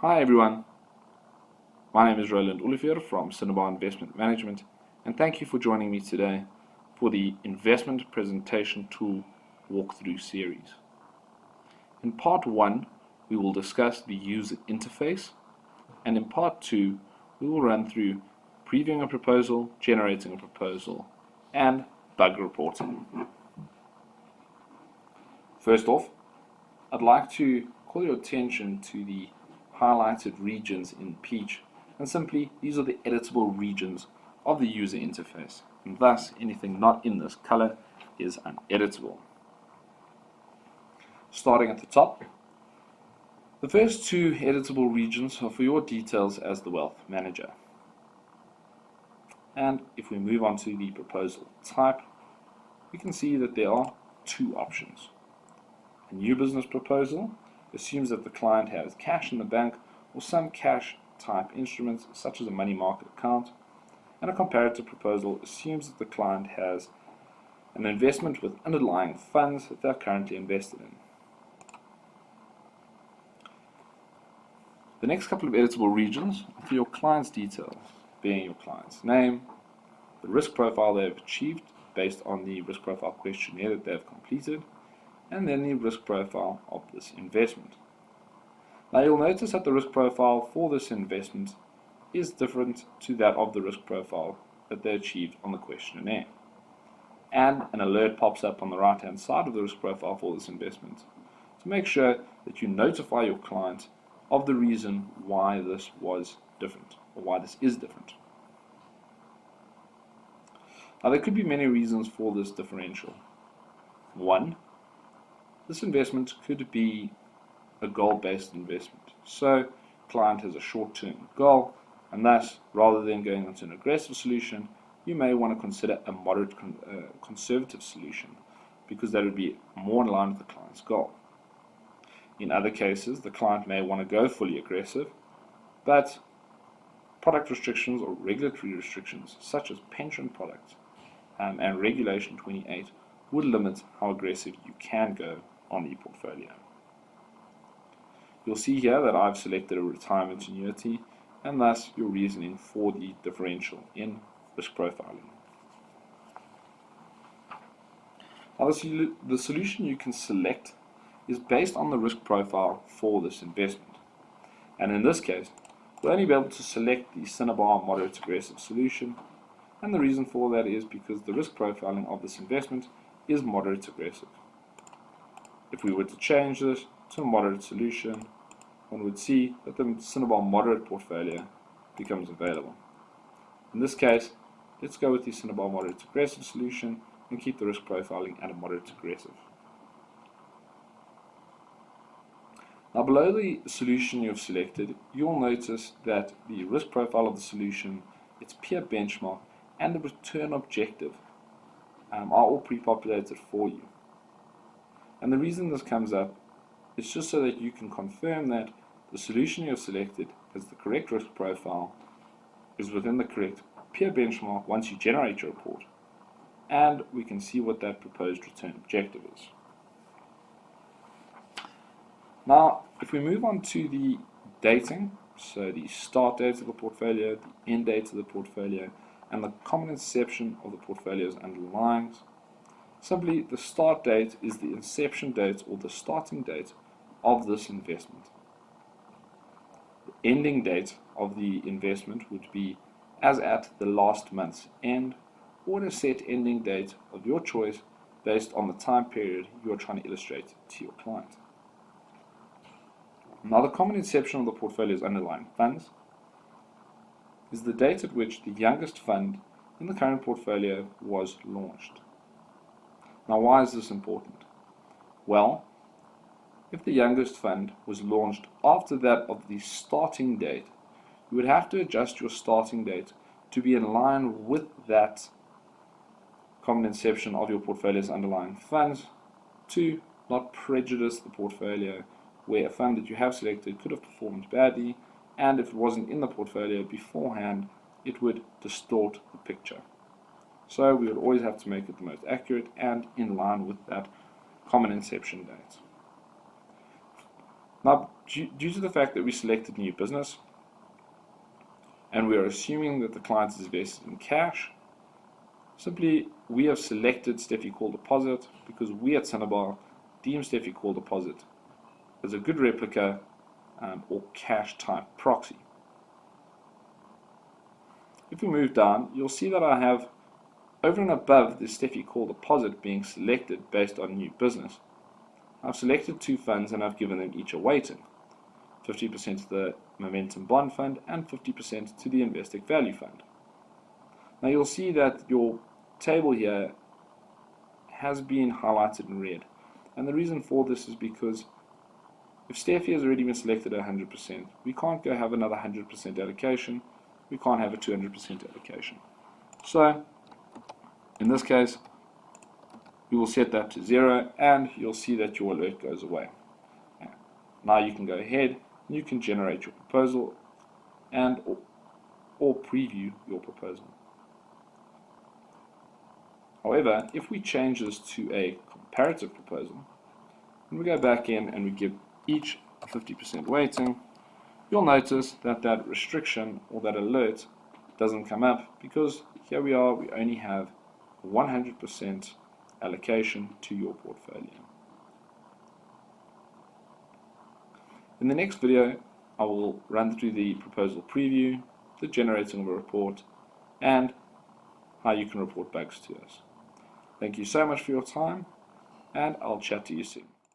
Hi everyone, my name is Roland Olivier from Cinnabar Investment Management, and thank you for joining me today for the Investment Presentation Tool Walkthrough series. In part 1, we will discuss the user interface, and in part 2, we will run through previewing a proposal, generating a proposal, and bug reporting. First off, I'd like to call your attention to the highlighted regions in peach, and simply these are the editable regions of the user interface, and thus anything not in this color is uneditable. Starting at the top, the first two editable regions are for your details as the wealth manager. And if we move on to the proposal type, we can see that there are two options. A new business proposal assumes that the client has cash in the bank or some cash type instruments such as a money market account, and a comparative proposal assumes that the client has an investment with underlying funds that they're currently invested in. The next couple of editable regions are for your client's details, being your client's name, the risk profile they have achieved based on the risk profile questionnaire that they have completed, and then the risk profile of this investment. Now you'll notice that the risk profile for this investment is different to that of the risk profile that they achieved on the questionnaire. And an alert pops up on the right hand side of the risk profile for this investment to make sure that you notify your client of the reason why this was different, or why this is different. Now there could be many reasons for this differential. One, this investment could be a goal-based investment. So, client has a short-term goal, and thus, rather than going into an aggressive solution, you may want to consider a moderate conservative solution, because that would be more in line with the client's goal. In other cases, the client may want to go fully aggressive, but product restrictions or regulatory restrictions, such as pension products and Regulation 28, would limit how aggressive you can go on the portfolio. You'll see here that I've selected a retirement annuity, and thus your reasoning for the differential in risk profiling. Now the solution you can select is based on the risk profile for this investment. And in this case, we'll only be able to select the Cinnabar moderate aggressive solution, and the reason for that is because the risk profiling of this investment is moderate aggressive. If we were to change this to a moderate solution, one would see that the Cinnabar moderate portfolio becomes available. In this case, let's go with the Cinnabar moderate aggressive solution and keep the risk profiling at a moderate aggressive. Now below the solution you have selected, you'll notice that the risk profile of the solution, its peer benchmark, and the return objective are all pre-populated for you. And the reason this comes up is just so that you can confirm that the solution you have selected as the correct risk profile is within the correct peer benchmark once you generate your report, and we can see what that proposed return objective is. Now, if we move on to the dating, so the start date of the portfolio, the end date of the portfolio, and the common inception of the portfolio's underlyings, simply the start date is the inception date or the starting date of this investment. The ending date of the investment would be as at the last month's end, or a set ending date of your choice based on the time period you are trying to illustrate to your client. Now the common inception of the portfolio's underlying funds is the date at which the youngest fund in the current portfolio was launched. Now why is this important? Well, if the youngest fund was launched after that of the starting date, you would have to adjust your starting date to be in line with that common inception of your portfolio's underlying funds to not prejudice the portfolio where a fund that you have selected could have performed badly, and if it wasn't in the portfolio beforehand, it would distort the picture. So we would always have to make it the most accurate and in line with that common inception date. Now, due to the fact that we selected new business, and we are assuming that the client is invested in cash, simply we have selected Steffi Call Deposit because we at Cinnabar deem Steffi Call Deposit as a good replica or cash type proxy. If we move down, you'll see that I have, over and above the Steffi Call Deposit being selected based on new business, I've selected two funds and I've given them each a weighting, 50% to the Momentum Bond Fund and 50% to the Investec Value Fund. Now you'll see that your table here has been highlighted in red, and the reason for this is because if Steffi has already been selected at 100%, we can't go have another 100% allocation, we can't have a 200% allocation. So in this case, we will set that to 0 and you'll see that your alert goes away. Now you can go ahead and you can generate your proposal and or preview your proposal. However, if we change this to a comparative proposal, and we go back in and we give each a 50% weighting, you'll notice that that restriction or that alert doesn't come up because here we are, we only have 100% allocation to your portfolio. In the next video, I will run through the proposal preview, the generating of a report, and how you can report bugs to us. Thank you so much for your time, and I'll chat to you soon.